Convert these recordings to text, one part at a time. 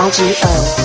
Raji O.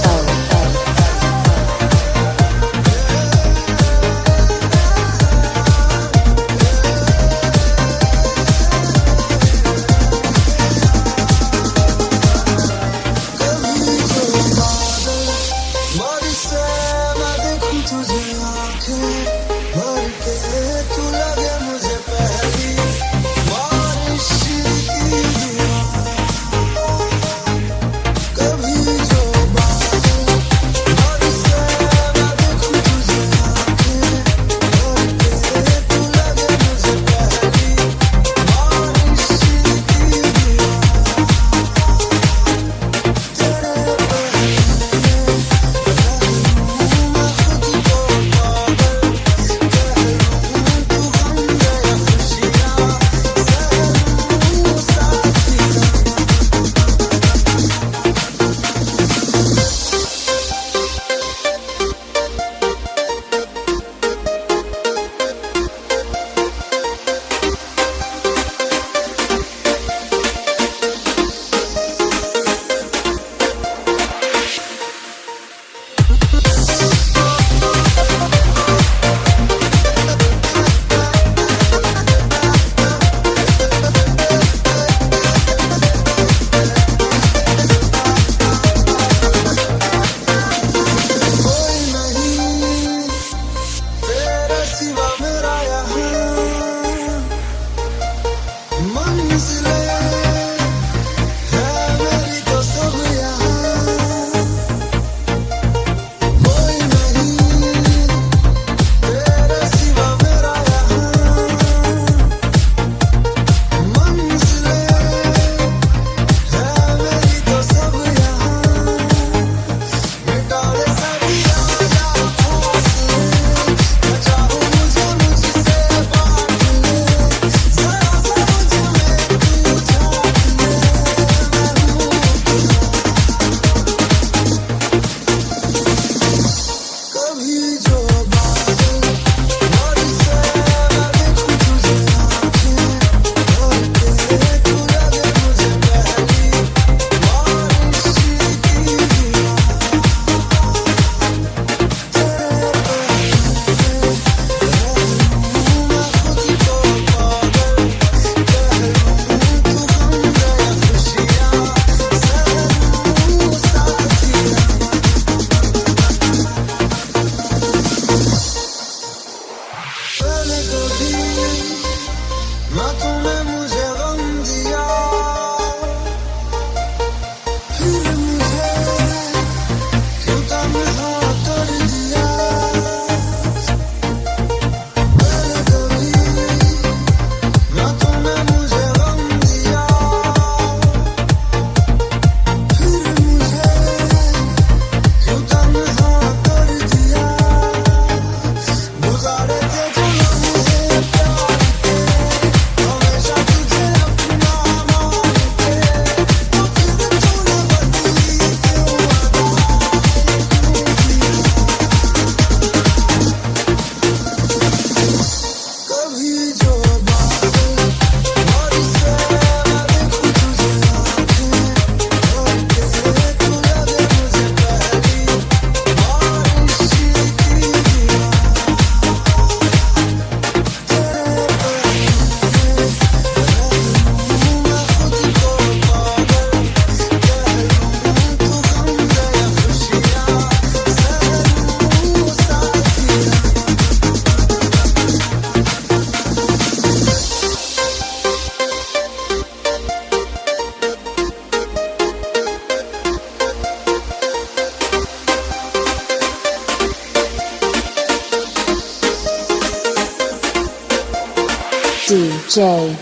DJ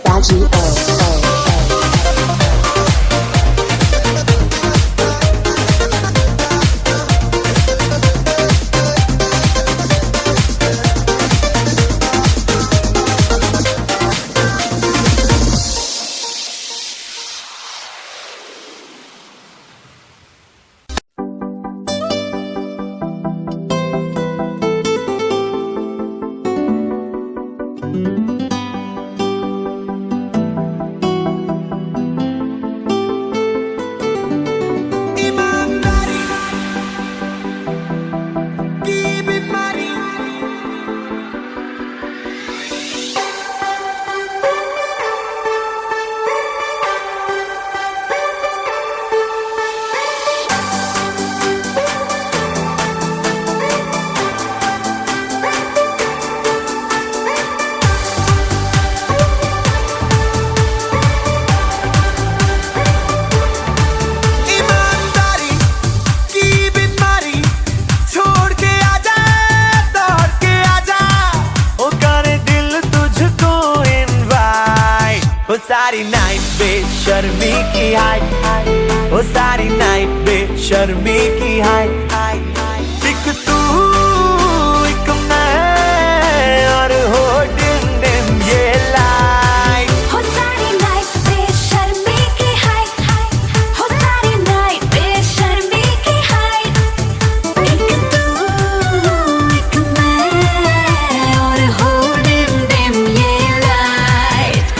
Raji O. सारी night बेशर्मी की हाय, ओ सारी नाइट बेशर्मी की हाय। एक तू एक मैं और हो डिम डिम ये लाइट। हो सारी नाइट बेशर्मी की हाय, हो सारी नाइट बेशर्मी की हाय। एक तू एक मैं और हो डिम डिम ये लाइट।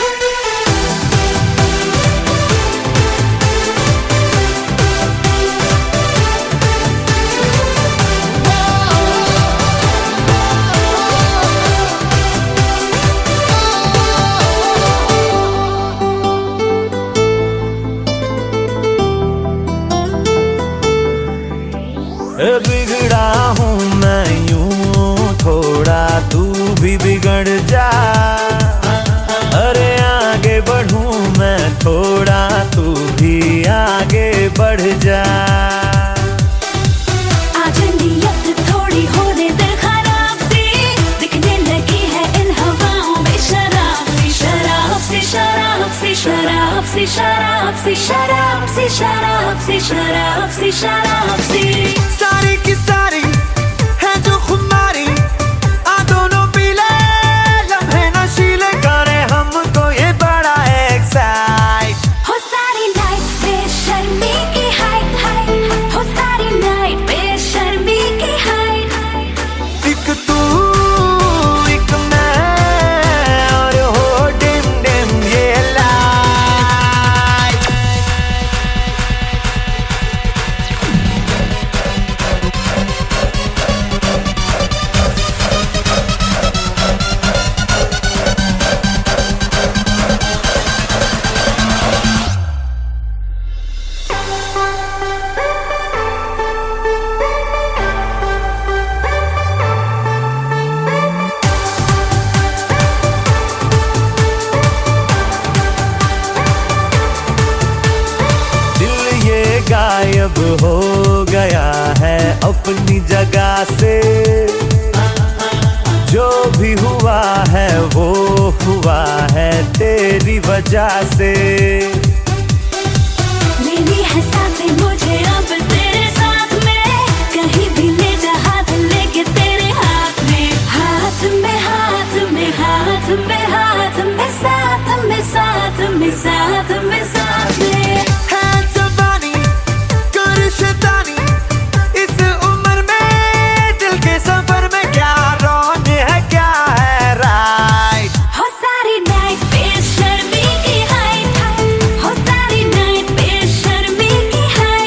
बिगड़ा हूँ मैं यूं थोड़ा, तू भी बिगड़ जा। अरे आगे बढ़ूं मैं थोड़ा, तू भी आगे बढ़ जा। आज नियत थोड़ी होने दे खराब सी, दिखने लगी है इन हवाओं में शराब सी, शराब सी, शराब सी, शराब सी, शराब सी, शराब सी, शराब सी, शराब सी, शराब सी। सारी की सारी है जो खुमारी, आ दोनों पीले लम्हे नशीले करे हमको ये बड़ा एक्साइट। हो सारी नाइट बेशर्मी की हाय, हो सारी नाइट बेशर्मी की हाय। एक तू एक मैं और हो डिम डिम ये लाइट। दिल ये गायब हो गया है अपनी जगह से, जो भी हुआ है वो हुआ है तेरी वजह से। लेनी है सांसें मुझे अब तेरे साथ में, कहीं भी ले जा हाथ लेके तेरे हाथ में, हाथ में, हाथ में, हाथ में, हाथ में, साथ में, साथ में, साथ में, साथ में। है जवानी कर शैतानी, इस उम्र में दिल के सफर में क्या रॉन्ग है क्या है राइट। हो सारी नाइट बेशर्मी की हाय, हो सारी नाइट बेशर्मी की हाय।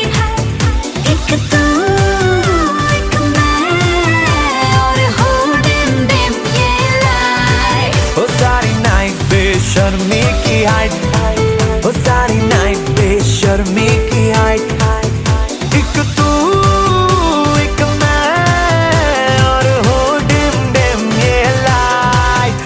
एक तू एक मैं और हो डिम डिम ये लाइट। ओ सारी नाइट बेशर्मी की हाइट, ओ सारी नाइट बेशर्मी की हाइट। एक तू एक मैं और हो डिम डिम ये light.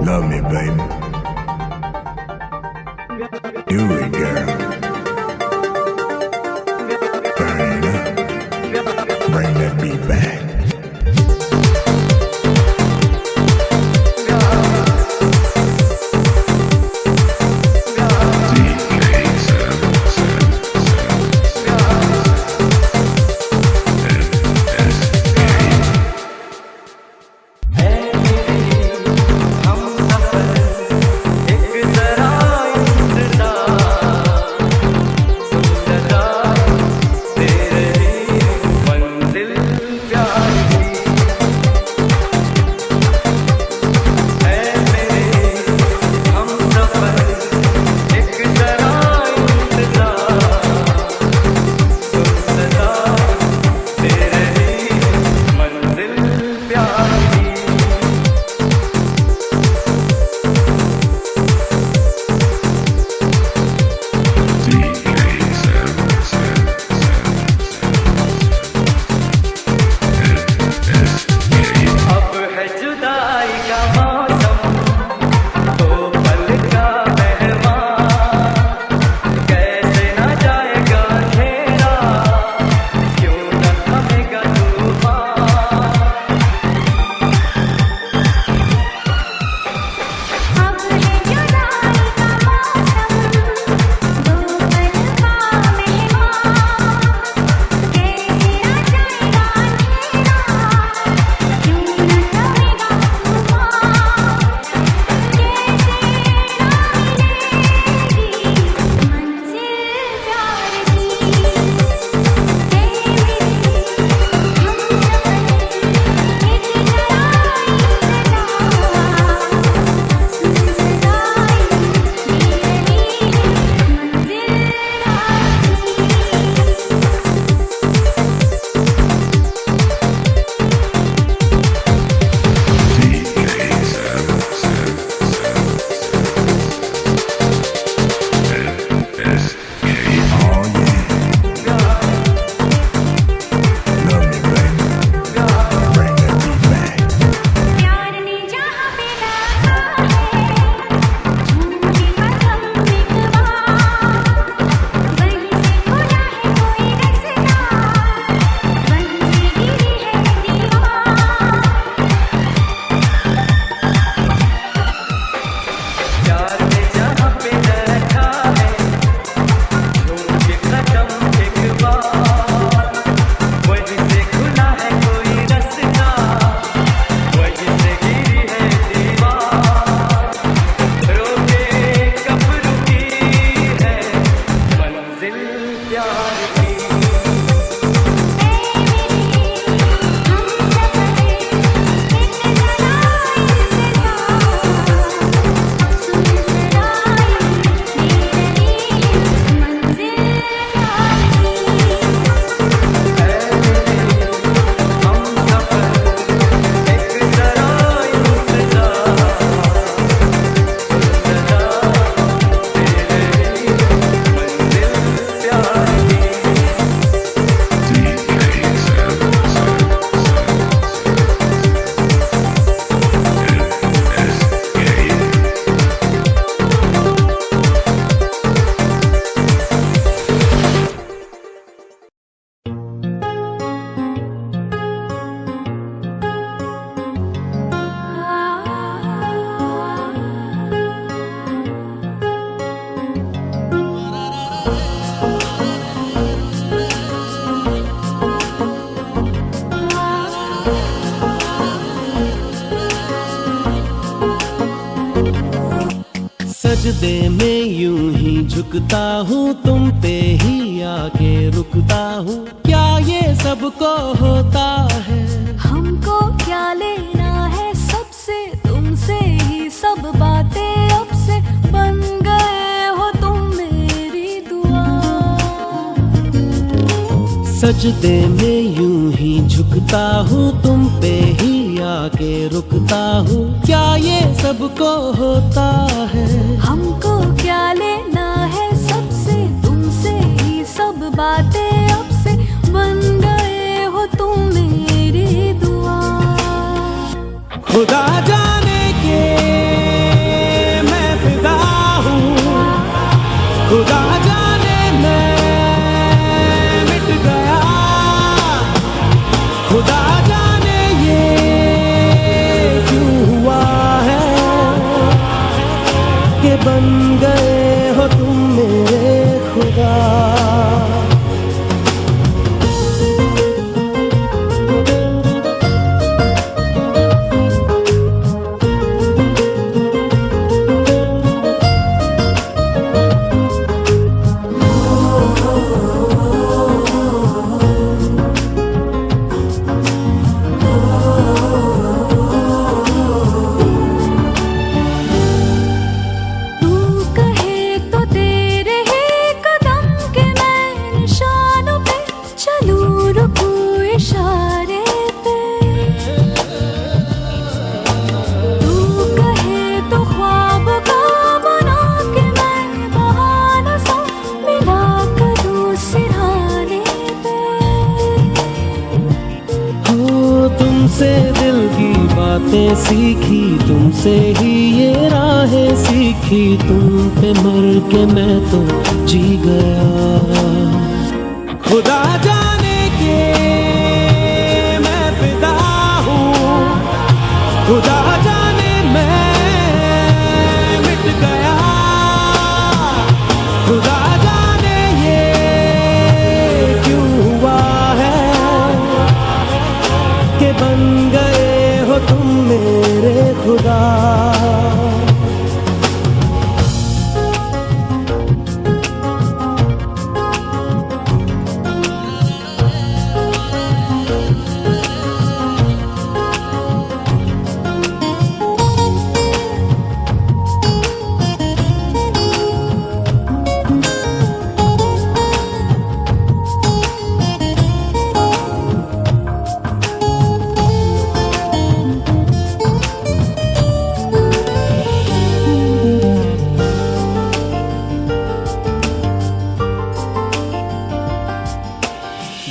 Love me, baby. Do it, girl. Burn it up. Bring that beat back. हम सफर एक जरा झुकता हूँ तुम पे ही आके रुकता हूँ, क्या ये सबको होता है? हमको क्या लेना है सबसे, तुमसे ही सब बातें अब से बन गए हो तुम मेरी दुआ। सजदे में यूं ही झुकता हूँ तुम पे ही आके रुकता हूँ, क्या ये सबको होता है? हमको क्या लेना है सबसे, तुमसे ही सब बातें अब से बन गए हो तुम मेरी दुआ। खुदा जाने के मैं फिदा हूँ, खुदा जाने मैं मिट गया, खुदा जाने ये क्यों हुआ है कि बन गए हो तुम मेरे खुदा। तुमसे दिल की बातें सीखी, तुमसे ही ये राहें सीखी, तुम पे मर के मैं तो जी गया। खुदा जाने के मैं फिदा हूँ, खुदा जाने मैं मिट गया, खुदा जाने ये क्यों हुआ है कि बन गए हो तुम मेरे खुदा।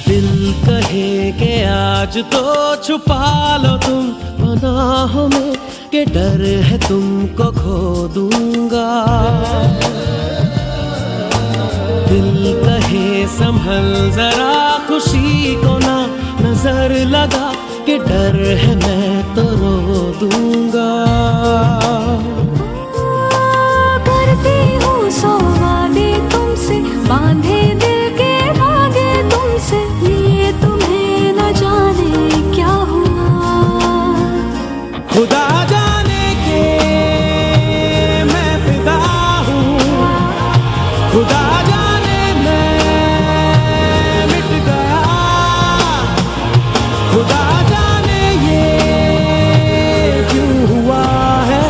दिल कहे के आज तो छुपा लो तुम पनाहों में, के डर है तुमको खो दूंगा। दिल कहे संभल जरा खुशी को ना नजर लगा, के डर है मैं तो रो दूंगा। करती हूँ सौ वादे तुमसे, बांधे दिल के धागे तुमसे, ये तुम्हें न जाने क्या हुआ। खुदा जाने के मैं फिदा हूँ, खुदा जाने मैं मिट गया, खुदा जाने ये क्यों हुआ है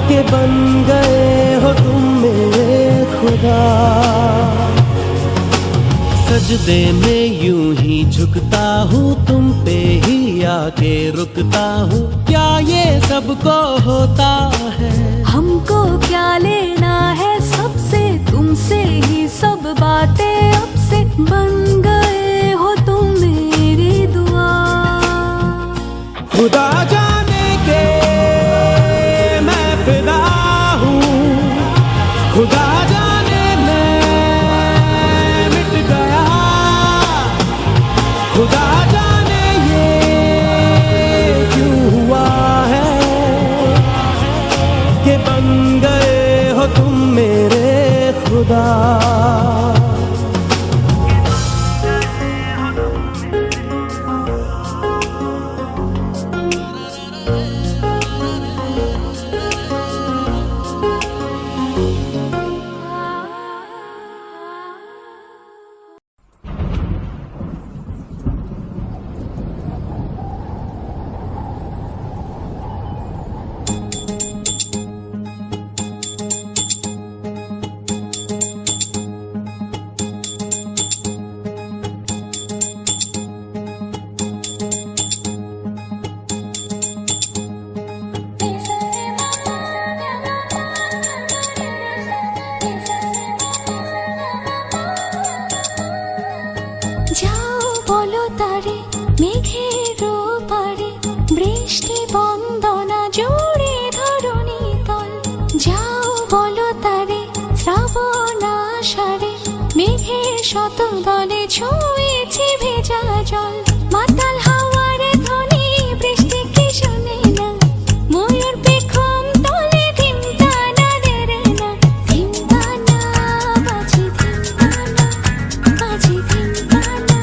कि बन गए हो तुम मेरे खुदा। सजदे में यूं ही झुकता हूँ तुम पे ही आके रुकता हूँ, क्या ये सबको होता है? हमको क्या लेना है सबसे, तुमसे ही सब बातें अब से बन गए हो तुम मेरी दुआ। खुदा जाने के मैं फिदा हूँ, खुदा जाने मैं मिट गया, खुदा जाने ये क्यों हुआ है कि बन गए हो तुम मेरे खुदा। যাও বলো তারে মেঘের পারে বৃষ্টি বন্দনা জোড়ে ধরণী তল যাও বলো তারে শ্রাবণ আষাঢ়ে মেঘের শত দলে ছুঁয়েছে ভেজা জল মাতাল হাওয়ার ধ্বনি বৃষ্টি কি শোনে না ময়ূর পেখম তলে ধিমতানা দেরে না ধিমতানা বাজি ধিমতানা বাজি ধিমতানা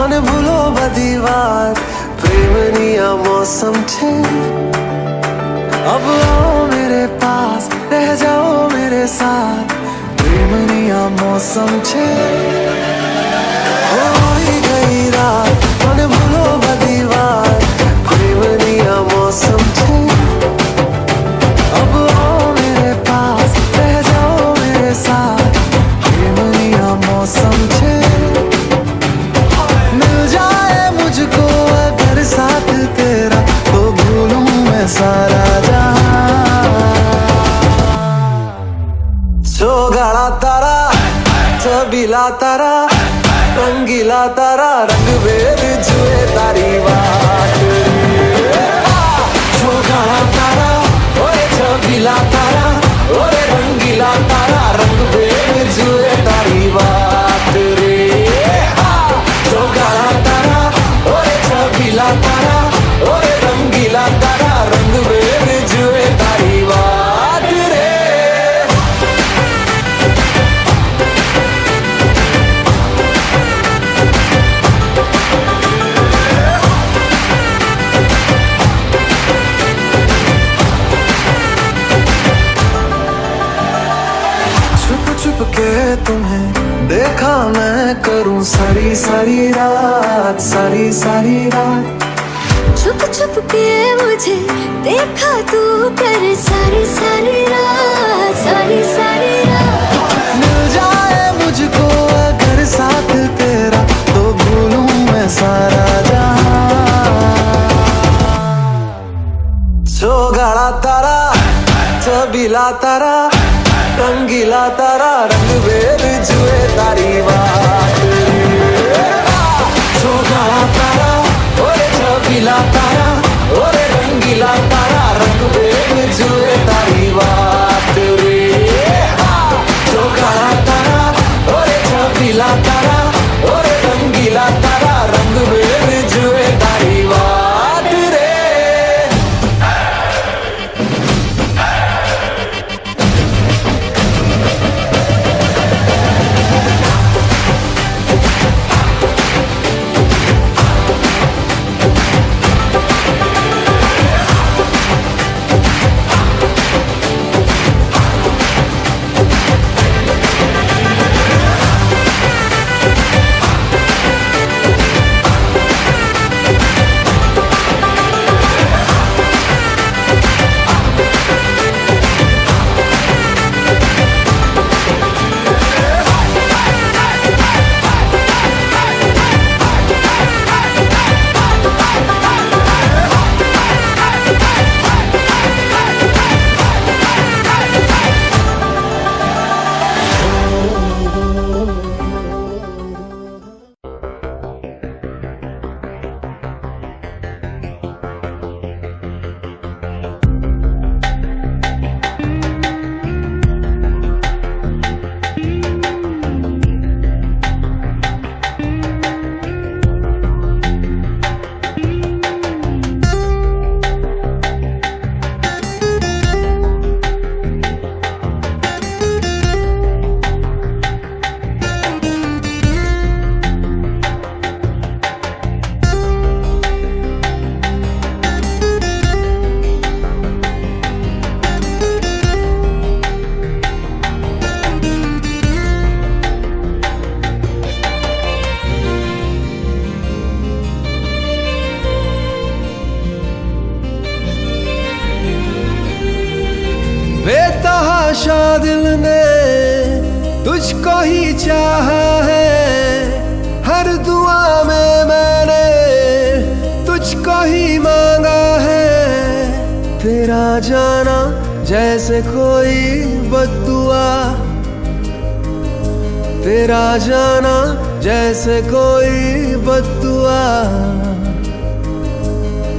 અને ભૂલો બધી વાત પ્રેમની આ મૌસમ છે अब आओ मेरे पास रह जाओ मेरे साथ प्रेमनी आ मौसम छे होई गई रात અને ભૂલો બધી વાત પ્રેમની આ મૌસમ છે अब आओ मेरे पास रह जाओ मेरे साथ प्रेमनी आ मौसम छे मिल जाए मुझको अगर साथ तेरा तो भूलूं मैं सारा गाड़ा तारा छबीला तारा रंगीला तारा रंग वेद जुए तारी बात गाड़ा तारा ओए छबीला तारा ओए रंगीला तारा रंग वेद जुए तारी बात रे गाड़ा तारा ओए छबीला तारा ओए रंगीला तारा रंग वेद जुए तारी बात रे छुप के तुम्हें देखा मैं करूं सारी सारी रात सारी सारी रात छुप छुप के मुझे देखा तू कर सारी सारी रात सारी सारी रात मिल जाए मुझको अगर साथ तेरा तो भूलूं मैं सारा जहां गाड़ा तारा छबीला तारा रंगीला तारा रंग वेद जुए तारी बात गाड़ा तारा ओरे छबीला तारा ओरे रंगीला तारा रंग वेद जुए तारी बात रे गाड़ा तारा ओरे छबीला तारा ओरे रंगीला तारा रंग वेद जुए तारी बात रे बेतहाशा दिल ने तुझको ही चाहा है हर दुआ में मैंने तुझको ही मांगा है जाना जैसे कोई बद्दुआ, तेरा जाना जैसे कोई बद्दुआ।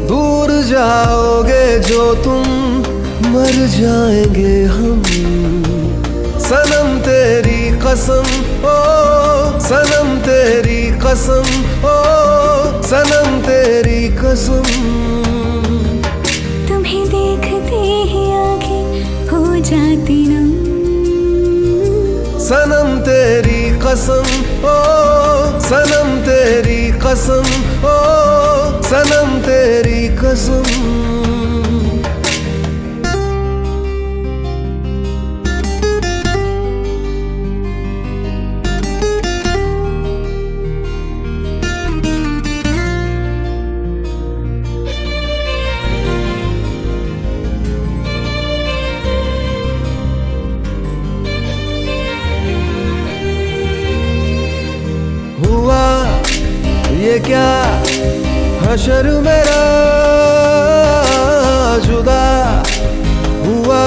दूर जाओगे जो तुम, मर जाएंगे हम। सनम तेरी कसम, ओ सनम तेरी कसम, ओ सनम तेरी कसम। तुम्हें देखते ही आंखें हो जाती नम। सनम तेरी कसम, ओ सनम तेरी कसम, ओ सनम तेरी कसम। हुआ ये क्या हशर मेरा, जुदा हुआ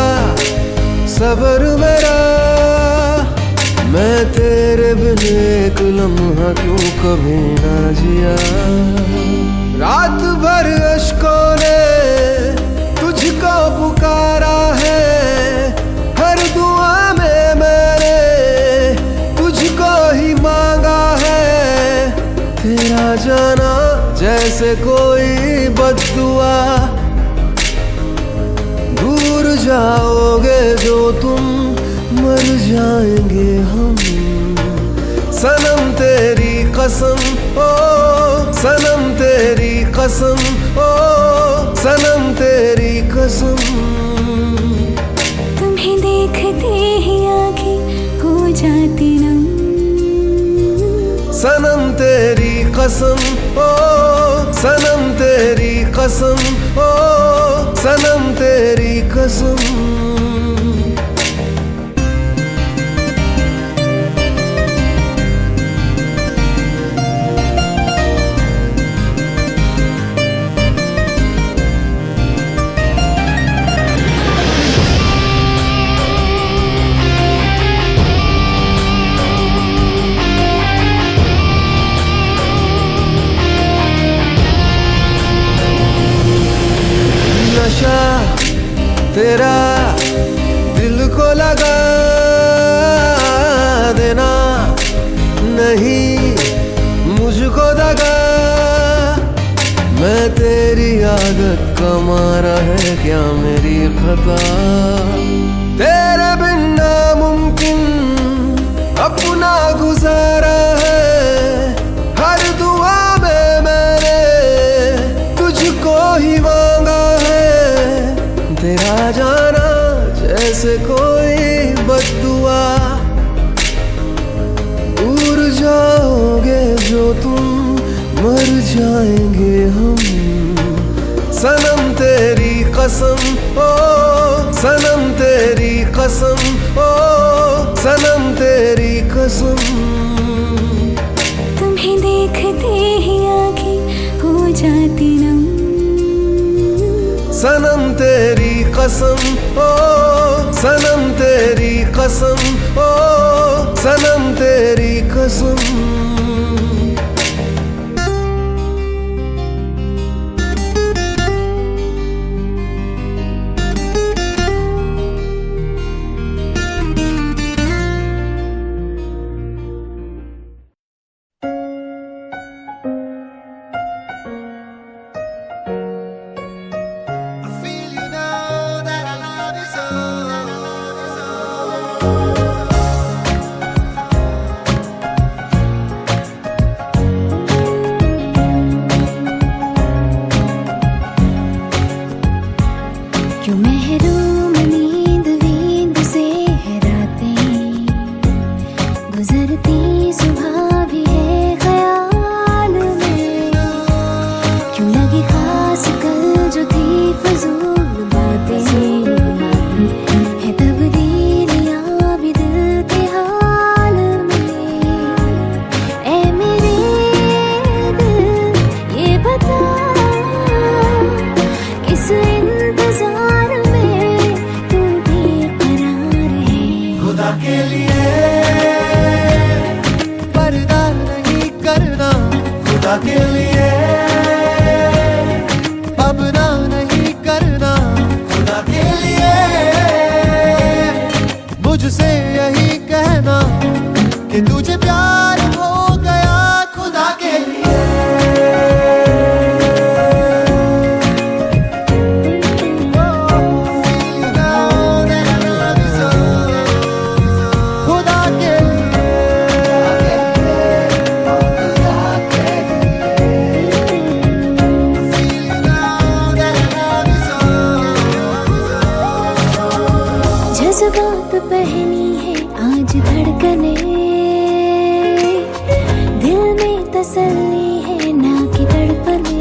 सबर मेरा। मैं तेरे बिन एक लम्हा क्यों कभी ना जिया। रात भर अश्कों ने तुझको पुकारा है, हर दुआ में मैंने तुझको ही मांगा है। तेरा जाना जैसे कोई बद्दुआ, दूर जाओगे जो तुम, मर जाएंगे हम। सनम तेरी कसम, ओ सनम तेरी कसम, ओ सनम तेरी कसम। तुम्हें देखते ही आंखें हो जाती नम। सनम तेरी कसम, ओ सनम तेरी कसम, ओ सनम तेरी कसम। नशा तेरा दिल को लगा देना, नहीं मुझको दगा। मैं तेरी आदत का मारा है क्या मेरी खता। तेरे बिन नामुमकिन अपना गुजारा है, हर दुआ में मैंने तुझको ही मांगा है। तेरा जाना जैसे कोई बद्दुआ, दूर जाओगे जो तुम, मर जाएंगे हम। सनम तेरी कसम, ओ सनम तेरी कसम, ओ सनम तेरी कसम। तुम्हें देखते ही आंखें हो जाती नम। सनम तेरी कसम, ओ सनम तेरी कसम, ओ सनम तेरी कसम। क्यों महरूम नींद वींद से है रातें, गुजरती सुबह भी है ख्याल में। क्यों लगी खास कल जो थी फजूल बातें, है तब्दीलियां भी दिल के हाल में। ऐ मेरे दिल ये बता, इस इंतजार में पहनी है आज धड़कने, दिल में तसल्ली है ना कि तड़पने,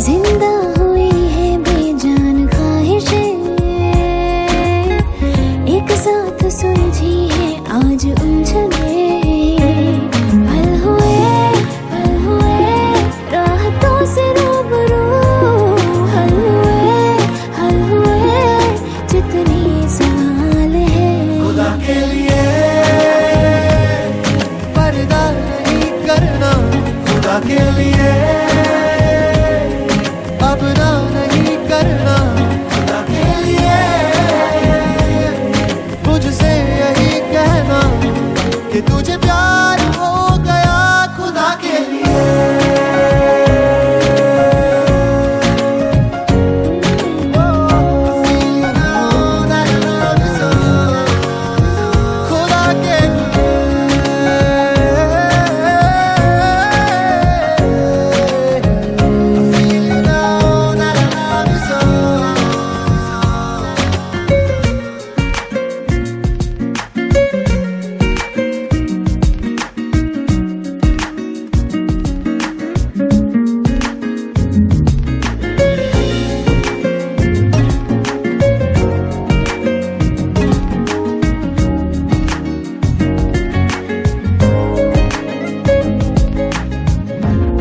जिंदा हुई है बेजान ख्वाहिशें, एक साथ सुलझी है आज उलझने, पल हुए राहतों से रूबरू, हल हुए जितने सवाल है। खुदा के लिए पर्दा नहीं करना, खुदा के लिए अब ना नहीं करना, खुदा के लिए मुझसे यही कहना कि तुझे प्यार हो गया, खुदा के लिए। खुदा के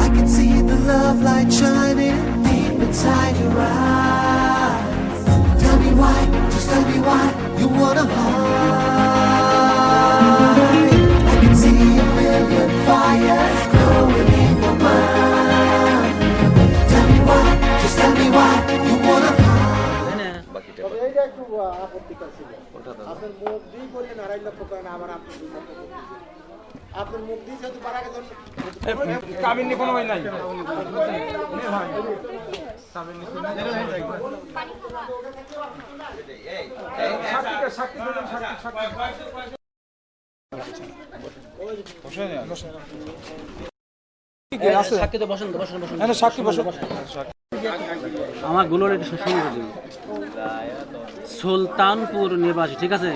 I can see the love light shining deep inside your eyes. Tell me why, just tell me why you wanna hide. I can see a million fires glowing in your mind. Tell me why, just tell me why you wanna hide. তবে এইটা একটু আপত্তিকর ছিল। আপনার মুখ দিয়ে বললেন 2.5 লক্ষ করেন, আবার আপনি 2 লক্ষ করলেন। আপনার মুখ দিয়ে যেহেতু বাড়া গেছে কাবিনী কোনো হয় নাই আমার গুলোর একটু শুনে দিন। সুলতানপুর নিবাসী, ঠিক আছে।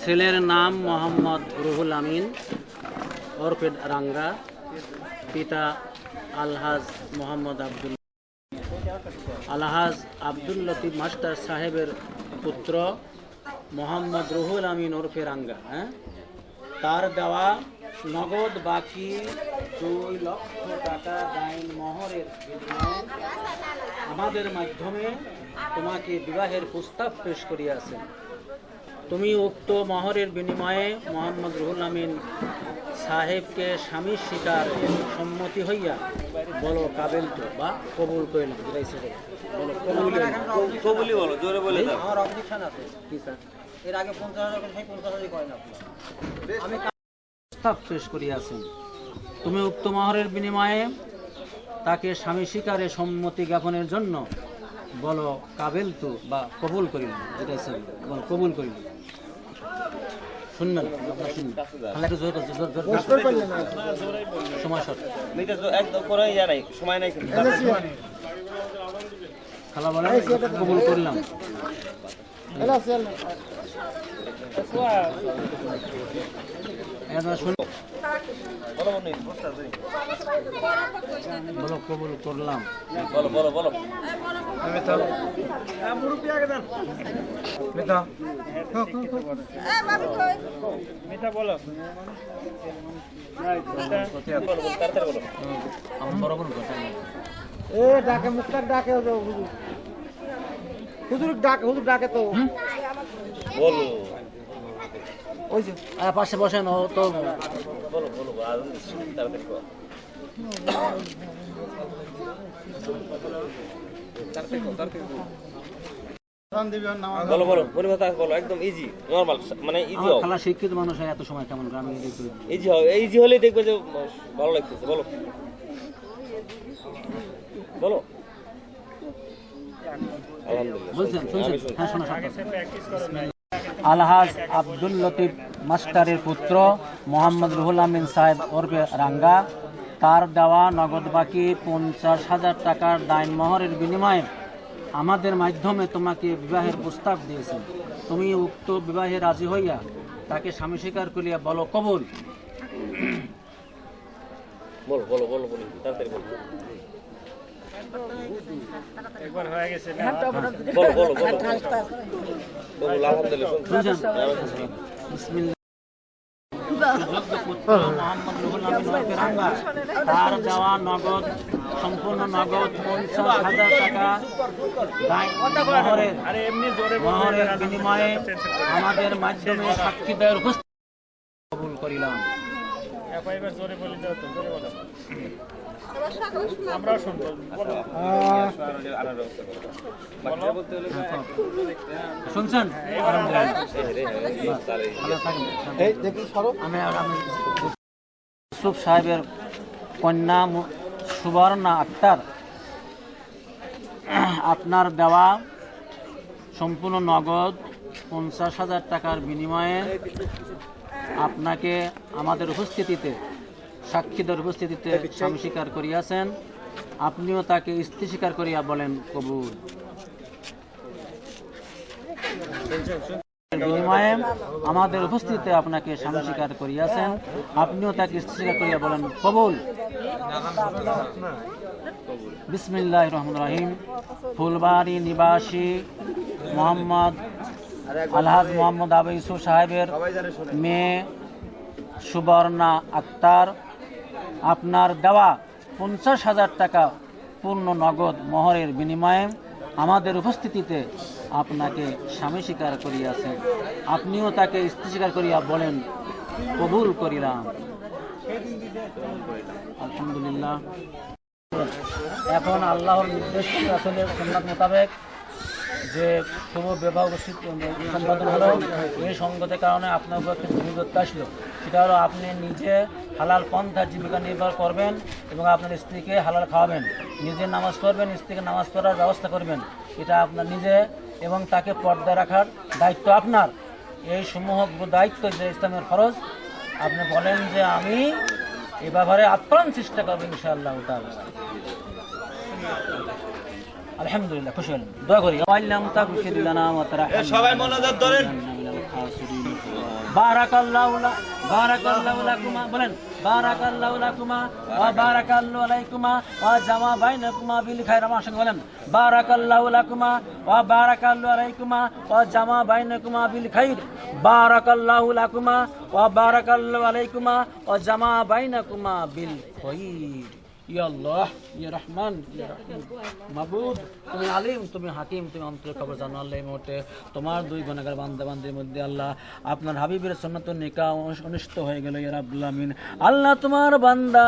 ছেলের নাম মোহাম্মদ রুহুল আমিন ওরফে রাঙ্গা, পিতা আলহাজ মোহাম্মদ আলহাজ আব্দুল লতিফ মাস্টার সাহেবের পুত্র মোহাম্মদ রুহুল আমিন ওরফে রাঙ্গা। তার দেওয়া নগদ বাকি 2 লক্ষ টাকা দাইন মোহরের বিনিময়ে আমাদের মাধ্যমে তোমাকে বিবাহের প্রস্তাব পেশ করিয়াছেন। তুমি উক্ত মোহরের বিনিময়ে মোহাম্মদ রুহুল আমিন সাহেবকে স্বামী স্বীকার সম্মতি হইয়া বলো কাবেল তো বা কবুল করিল। কবুলি বলো, জোরে বলে দাও। আমার অবজেকশন আছে। কি স্যার? এর আগে 50,000 করে 50,000 করেন আপনি। আমি প্রস্তাব পেশ করিয়াছেন। তুমি উক্ত মোহরের বিনিময়ে তাকে স্বামী স্বীকারে সম্মতি জ্ঞাপনের জন্য বলো কাবেল তো বা কবুল করিল। যেটা স্যার বল কবুল করিল। শুনবেন আপনারা শুনুন। খালি একটু জোর সময় শর্ট একদম করে ইয়া নাই, সময় নাই কিন্তু। খালা বলে কবুল করলাম। বলো কবুল করলাম। বলো বলো বলো। বরাবর এ ডাকে মুখটা ডাকে হুজুর ডাকে তো বলো ওই যে পাশে বসেন। ও তো বলো বলো আর তাড়াতাড়ি করো। বলো বলো পরিমাতা বলো, একদম ইজি নরমাল, মানে ইজি আমার হোক। খালা শিক্ষিত মানুষ হয়, এত সময় কেমন গ্রামে ইজি হোক, ইজি হলে দেখবে যে ভালো লাগতেছে। বলো বলো। আলহামদুলিল্লাহ। বলছেন শুনছেন? হ্যাঁ শোনা শুনতেছি। আলহাজ আব্দুল লতিফ মাস্টারের পুত্র মোহাম্মদ রুহুল আমিন সাহেব ওরফে রাঙ্গা তার দেওয়া নগদ বাকি 50,000 টাকার দাইন মোহরের বিনিময়ে আমাদের মাধ্যমে তোমাকে বিবাহের প্রস্তাব দিয়েছেন, তুমি উক্ত বিবাহে রাজি হইয়া তাকে স্বামী স্বীকার করিয়া বলো কবুল। বলো বলো বলো বলো তাড়াতাড়ি বলো একবার হয়ে গেছে বলো বলো বলো বলো আলহামদুলিল্লাহ শুনছেন? বিসমিল্লাহ। সুযোগ্য পুত্র মোহাম্মদ রুহুল আমিন ওরফে রাঙ্গা, তার দেওয়া নগদ, সম্পূর্ণ নগদ 50,000 টাকা মহরের বিনিময়ে আমাদের মাধ্যমে সাক্ষীদের উপস্থিত কবুল করিলাম। এবার জোরে বলে দাও তো, জোরে বলো। আমরাও শুনবো, বলো। শুনছেন? আমি ইউসুফ সাহেবের কন্যা সুবর্ণা আক্তার, আপনার দেওয়া সম্পূর্ণ নগদ 50,000 টাকার বিনিময়ে আপনাকে আমাদের উপস্থিতিতে, সাক্ষীদের উপস্থিতিতে স্বামী স্বীকার করিয়াছেন, আপনিও তাকে স্ত্রী স্বীকার করিয়া বলেন কবুল। বিনিময়ে আমাদের উপস্থিতিতে আপনাকে স্বামী স্বীকার করিয়াছেন, আপনিও তাকে স্ত্রী স্বীকার করিয়া বলেন কবুল। বিসমিল্লাহির রহমানির রহিম। ফুলবাড়ি নিবাসী মোহাম্মদ আলহাজ মোহাম্মদ আবু ইউসুফ সাহেবের মেয়ে সুবর্ণা আক্তার, আপনার দেওয়া 50,000 টাকা পূর্ণ নগদ মোহরের বিনিময়ে আমাদের উপস্থিতিতে আপনাকে স্বামী স্বীকার করিয়াছেন, আপনিও তাকে স্ত্রী স্বীকার করিয়া বলেন কবুল করিলাম। আলহামদুলিল্লাহ। এখন আল্লাহর নির্দেশ রাসূলের সুন্নাত মোতাবেক যে শুভ বিবাহ সম্পাদন হলো, এই সঙ্গতের কারণে আপনার উপর একটি গুরুত্ব আসলো, সেটা হলো আপনি নিজে হালাল পন্থা জীবিকা নির্বাহ করবেন এবং আপনার স্ত্রীকে হালাল খাওয়াবেন, নিজে নামাজ পড়বেন, স্ত্রীকে নামাজ পড়ার ব্যবস্থা করবেন, এটা আপনার নিজে, এবং তাকে পর্দা রাখার দায়িত্ব আপনার। এই সমূহ দায়িত্ব যে ইসলামের ফরজ, আপনি বলেন যে আমি এ ব্যাপারে আপ্রাণ চেষ্টা করবো ইনশাআল্লাহ তাআলা। আলহামদুলিল্লাহ, খুশি হলাম, দোয়া করি। সবাই মনোযোগ ধরেন। বারাকাল্লাহু লাকুমা, বলেন বারাকাল্লাহু লাকুমা ওয়া বারাকাল্লাহু আলাইকুমা ওয়া জামা বাইনাকুমা বিল খাইর। আমার সঙ্গে বলেন বারাকাল্লাহু লাকুমা ওয়া বারাকাল্লাহু আলাইকুমা ওয়া জামা বাইনাকুমা বিল খাইর। বারাকাল্লাহু লাকুমা ওয়া বারাকাল্লাহু আলাইকুমা ওয়া জামা বাইনাকুমা বিল খাইর। ইয়া আল্লাহ, ইয়া রহমান, ইয়া রহিম। মাবুদ, তুমি আলিম, তুমি হাকিম, তুমি অন্তরের খবর জানো। আল্লাহ, এই মুহূর্তে তোমার দুই গুনাহগার বান্দাবান্দির মধ্যে আল্লাহ আপনার হাবিবের সুন্নাতুন নিকাহ অনুষ্ঠিত হয়ে গেল। ইয়া রাব্বুল আলামিন, আল্লাহ তোমার বান্দা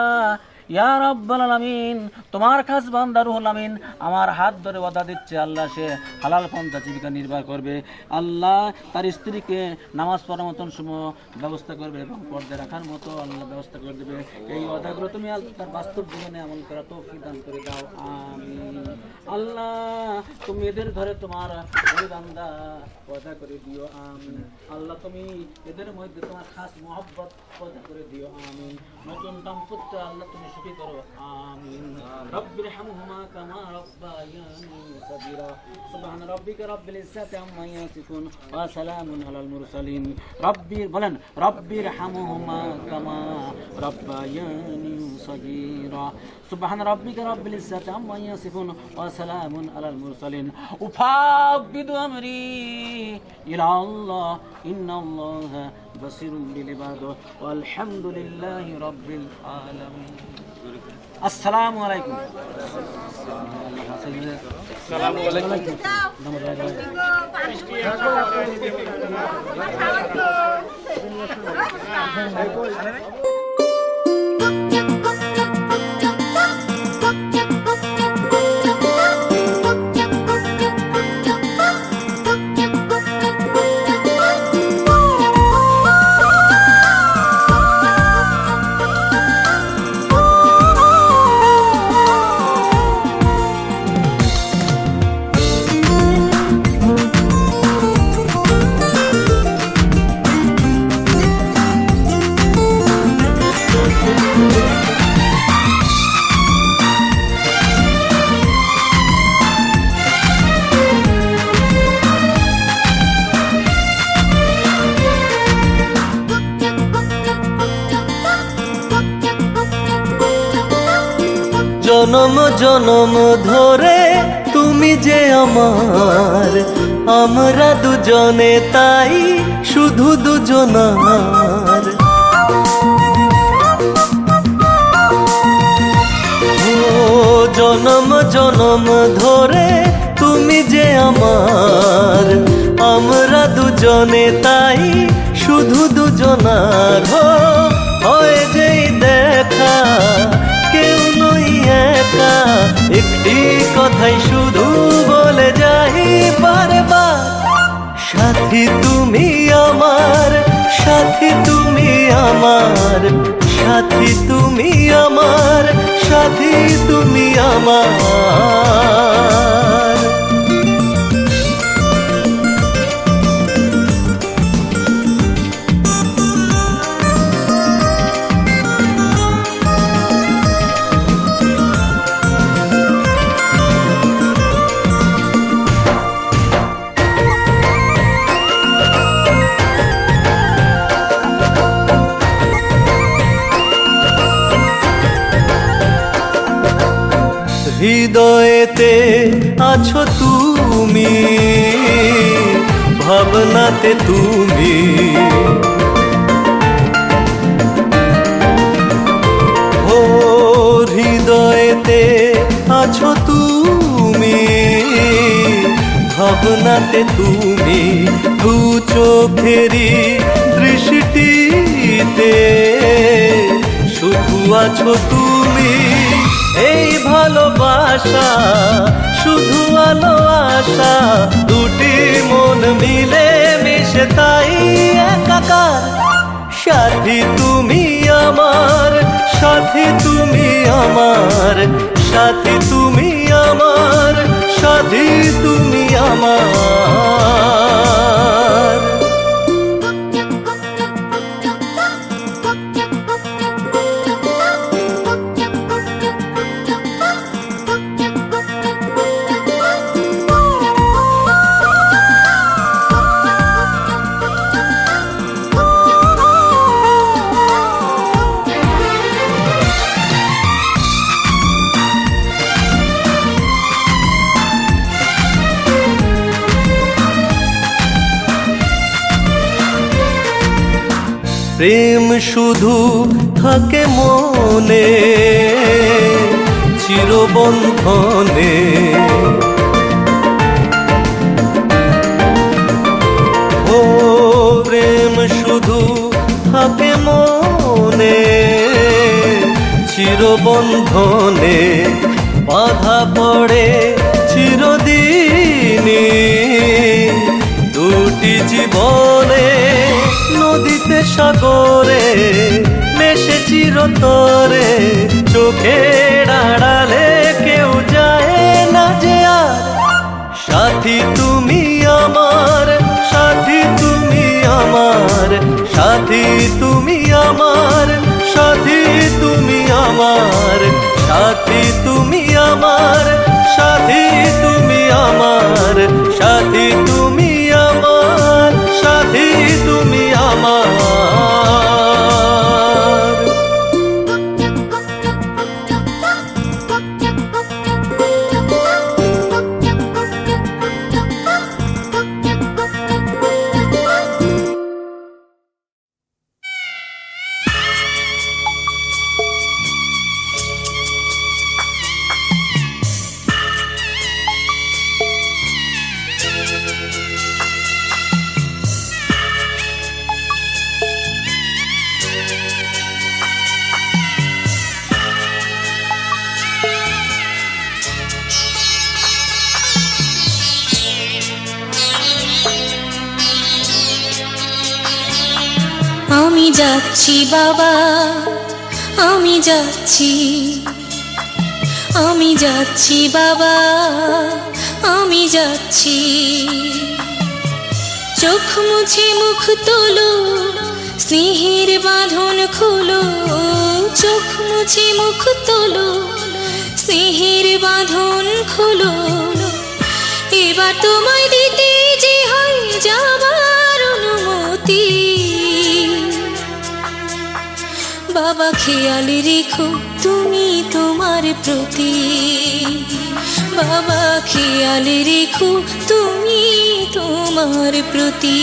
ইয়া রাব্বুল আলামিন, তোমার খাস বান্দা রুহুল আমিন আমার হাত ধরে ওয়াদা দিচ্ছে, আল্লাহ সে হালাল পন্থা জীবিকা নির্বাহ করবে, আল্লাহ তার স্ত্রীকে নামাজ পড়ার মতন সময় ব্যবস্থা করবে এবং পর্দা রাখার মতো আল্লাহ ব্যবস্থা করে দেবে। এই ওয়াদাগুলো তুমি তার বাস্তব জীবনে আমল করা তৌফিক দান করে দাও, আমিন। আল্লাহ তুমি এদের ধরে তোমার ওই বান্দা পয়দা করে দিও, আমিন। আল্লাহ তুমি এদের মধ্যে তোমার খাস মহব্বত পয়দা করে দিও, আমিন। নতুন দাম্পত্য আল্লাহ তুমি সুখী করো, আমিন। রব্বির হামহুমা কামা রব্বায়ানি সাগীরা। সুবহান রাব্বিকা রাব্বিল ইজ্জাতি আম্মা ইয়াসিফুন ওয়া সালামুন আলাল মুরসালিন। রব্বির, বলেন রব্বির হামহুমা কামা রব্বায়ানি সাগীরা। সুবহান রাব্বিকা রাব্বিল ইজ্জাতি আম্মা ইয়াসিফুন ওয়া সালামুন আলাল মুরসালিন। উফাবিদু আমরি ইলা আল্লাহ ইন্নাল্লাহা বাসিরুম বিল ইবাদ ওয়ালহামদুলিল্লাহি রাব্বিল আলামিন। আসসালামু আলাইকুম। আসসালামু আলাইকুম। জনম জনম ধরে তুমি যে আমার, আমরা দুজনে তাই শুধু দুজনার। ও জনম জনম ধরে তুমি যে আমার, আমরা দুজনে তাই শুধু দুজনার। হয় যেই দেখা কেউ নই একা, একটি কথাই শুধু বলে যাই বারবার, সাথী তুমি আমার, সাথী তুমি আমার, সাথী তুমি আমার, সাথী তুমি আমার। হৃদয়েতে আছো তুমি, ভাবনাতে তুমি, ও হৃদয়েতে আছো তুমি, ভাবনাতে তুমি, দু চোখেরই দৃষ্টিতে শুধু আছো তুমি। এই ভালোবাসা শুধু আলো আশা, দুটি মন মিলে মিশে তাই একাকার। সাথী তুমি আমার, সাথী তুমি আমার, সাথী তুমি আমার, সাথী তুমি আমার। প্রেম শুধু থাকে মনে চিরবন্ধনে, ও প্রেম শুধু থাকে মনে চিরবন্ধনে, বাধা পড়ে চিরদিনই দুটি জীবনে। নদীতে সাগরে মেশে চিরতরে, চোখের আড়ালে কেউ যায় না যে আর। সাথী তুমি আমার, সাথী তুমি আমার, সাথী তুমি আমার, সাথী তুমি আমার, সাথী তুমি আমার, সাথী তুমি আমার, সাথী তুমি আমার, সাথী তুমি আমার। আমি যাচ্ছি বাবা, আমি যাচ্ছি, আমি যাচ্ছি বাবা, আমি যাচ্ছি। চোখ মুছে মুখ তোলো, স্নেহের বাঁধন খোলো, চোখ মুছে মুখ তোলো, স্নেহের বাঁধন খোলো। এবার তোমায় দিতে যে হয় যাবার অনুমতি, বাবা খেয়াল রেখো তুমি তোমার প্রতি, বাবা খেয়াল রেখো তুমি তোমার প্রতি।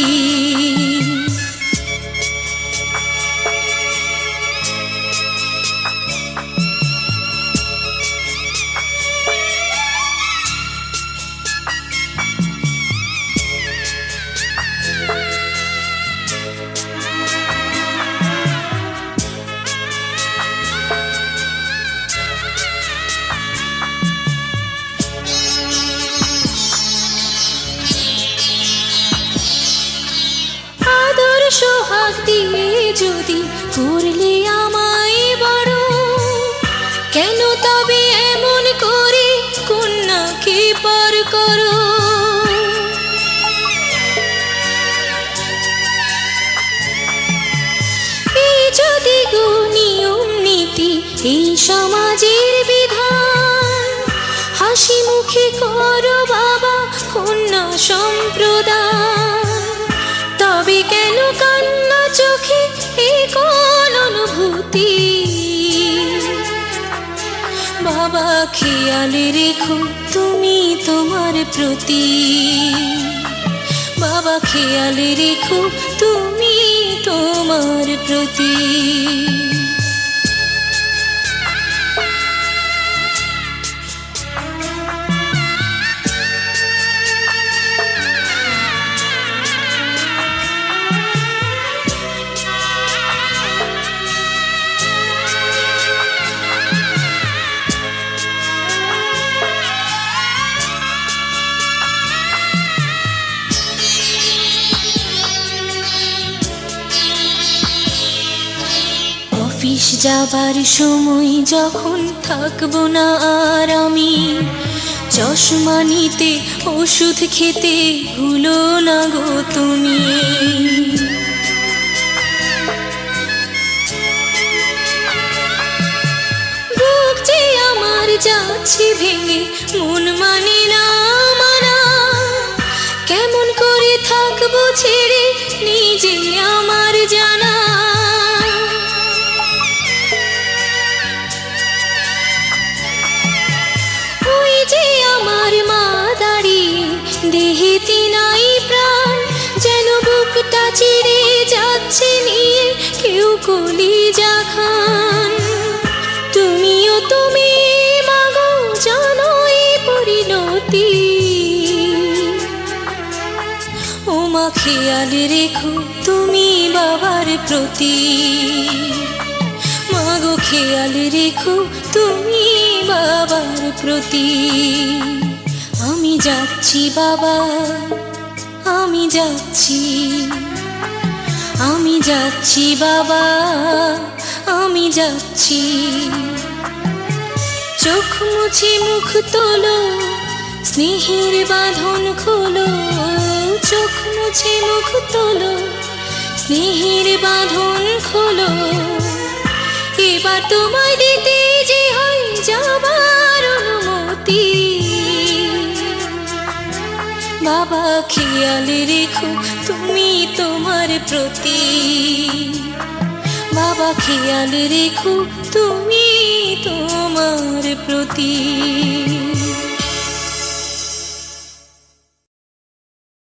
সোহাগ দিয়ে যদি করলে আমায় বড়, কেন তবে এমন করে কন্যাকে পার করো? এই যদি গো নিয়ম নীতি এই সমাজের বিধান, হাসি মুখে করো বাবা কন্যা সম্প্রদান, তবে কেন কান্না চোখে এই কোন অনুভূতি? বাবা খেয়াল রেখো তুমি তোমার প্রতি, বাবা খেয়াল রেখো তুমি তোমার প্রতি। অফিস যাবার সময় যখন থাকবো না আর আমি, চশমা নিতে ওষুধ খেতে ভুলো না গো তুমি। বুক যে আমার যাচ্ছে ভেঙে মন মানে না মানা, কেমন করে থাকবো ছেড়ে নিজে আমার জানা। আমার মা দাঁড়িয়ে দেহেতে নাই প্রাণ, যেন বুকটা চিরে যাচ্ছে নিয়ে কেউ কলিজা খান। তুমিও তুমি মাগো জানো এই পরিণতি, ও মা খেয়াল রেখো তুমি বাবার প্রতি, মাগো খেয়াল রেখো তুমি বাবার প্রতি। আমি যাচ্ছি বাবা আমি যাচ্ছি, আমি যাচ্ছি বাবা আমি যাচ্ছি। চোখ মুছে মুখ তোলো স্নেহের বাঁধন খোলো, চোখ মুছে মুখ তোলো স্নেহের বাঁধন খোলো। এবার তোমায় দিতে যে হয় যাবার অনুমতি, বাবা খেয়াল রেখো তুমি তোমার প্রতি, বাবা খেয়াল রেখো তুমি তোমার প্রতি।